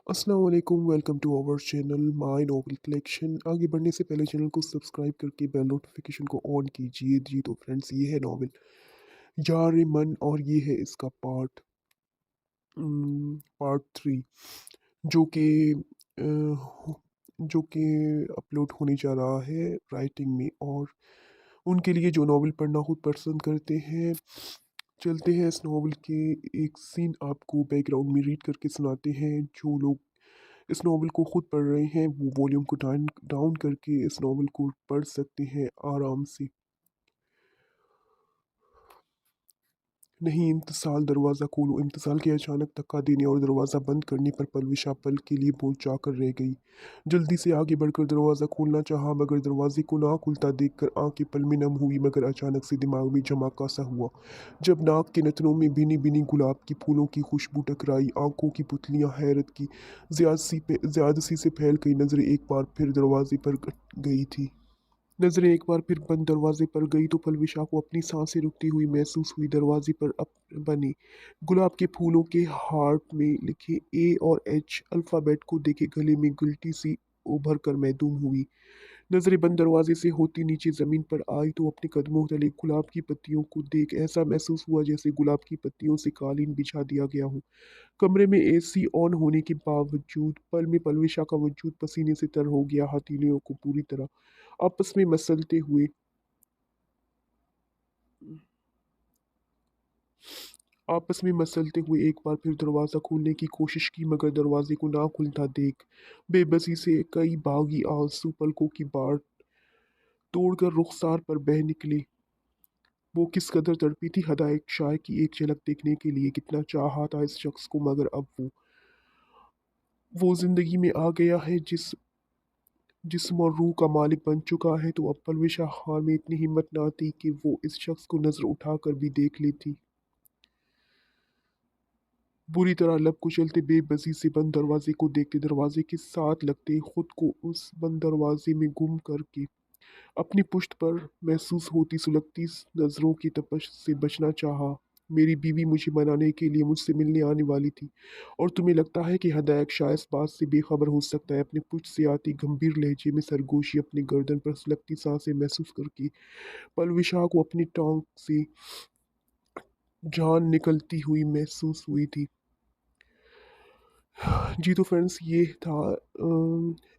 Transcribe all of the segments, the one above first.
अस्सलाम वालेकुम, welcome to our channel my novel collection. आगे बढ़ने से पहले चैनल को सब्सक्राइब करके बेल नोटिफिकेशन को ऑन कीजिए। जी तो फ्रेंड्स, ये है नॉवल यार मन और ये है इसका पार्ट 3 जो कि जो कि अपलोड होने जा रहा है राइटिंग में। और उनके लिए जो नॉवल पढ़ना खुद पसंद करते हैं, चलते हैं इस नॉवल के एक सीन आपको बैकग्राउंड में रीड करके सुनाते हैं। जो लोग इस नॉवल को खुद पढ़ रहे हैं वो वॉल्यूम को डाउन डाउन करके इस नॉवल को पढ़ सकते हैं आराम से। नहीं इम्तिसाल, दरवाज़ा खोलो। इम्तिसाल के अचानक धक्का देने और दरवाज़ा बंद करने पर पलविशा पल के लिए भूल जाकर रह गई। जल्दी से आगे बढ़कर दरवाज़ा खोलना चाहा, मगर दरवाजे को ना खुलता देखकर आंखें पल में नम हुई। मगर अचानक से दिमाग में झमाका सा हुआ जब नाक के नथनों में भीनी भीनी गुलाब की फूलों की खुशबू टकराई। आंखों की पुतलियां हैरत की ज्यादसी से फैल गई। नजरें एक बार फिर दरवाजे पर गई थी। नज़रें एक बार फिर बंद दरवाजे पर गई तो पलविशा को अपनी सांसें रुकती हुई महसूस हुई। दरवाजे पर अप बने गुलाब के फूलों के हार्ट में लिखे A और H अल्फ़ाबेट को देखे गले में गिल्टी सी उभर कर महदूम हुई। नजरें बंद दरवाजे से होती नीचे जमीन पर आई तो अपने कदमों तले गुलाब की पत्तियों को देख ऐसा महसूस हुआ जैसे गुलाब की पत्तियों से कालीन बिछा दिया गया हो। कमरे में AC ऑन होने के बावजूद पल में पलविशा का वजूद पसीने से तर हो गया। हथेलियों को पूरी तरह आपस में मसलते हुए एक बार फिर दरवाज़ा खोलने की कोशिश की, मगर दरवाजे को ना खुलता देख बेबसी से कई बागी आंसू पलकों की बाट तोड़कर रुखसार पर बह निकले। वो किस कदर तड़पी थी हदायत शाह की एक झलक देखने के लिए। कितना चाहा था इस शख्स को, मगर अब वो जिंदगी में आ गया है जिस्म और रूह का मालिक बन चुका है। तो अब परवेश खान में इतनी हिम्मत ना थी कि वो इस शख्स को नजर उठाकर भी देख लेती। बुरी तरह लब कुचलते बेबसी से बंद दरवाजे को देखते, दरवाजे के साथ लगते खुद को उस बंद दरवाजे में गुम करके अपनी पुश्त पर महसूस होती सुलगती नजरों की तपश से बचना चाहा। मेरी बीवी मुझे मनाने के लिए मुझसे मिलने आने वाली थी, और तुम्हें लगता है कि हदायत शाह इस बात से बेखबर हो सकता है? अपने पुश्त से आती गंभीर लहजे में सरगोशी अपनी गर्दन पर सुलगती सांसें महसूस करके पलविशा को अपनी टांग से जान निकलती हुई महसूस हुई थी। जी तो फ्रेंड्स, ये था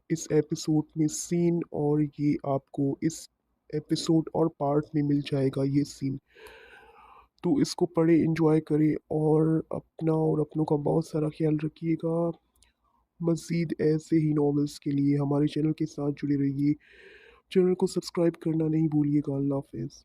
इस एपिसोड में सीन, और ये आपको इस एपिसोड और पार्ट में मिल जाएगा ये सीन। तो इसको पढ़े, एंजॉय करें और अपना और अपनों का बहुत सारा ख्याल रखिएगा। मज़ीद ऐसे ही नॉवेल्स के लिए हमारे चैनल के साथ जुड़े रहिए। चैनल को सब्सक्राइब करना नहीं भूलिएगा। अल्लाह हाफ़िज़।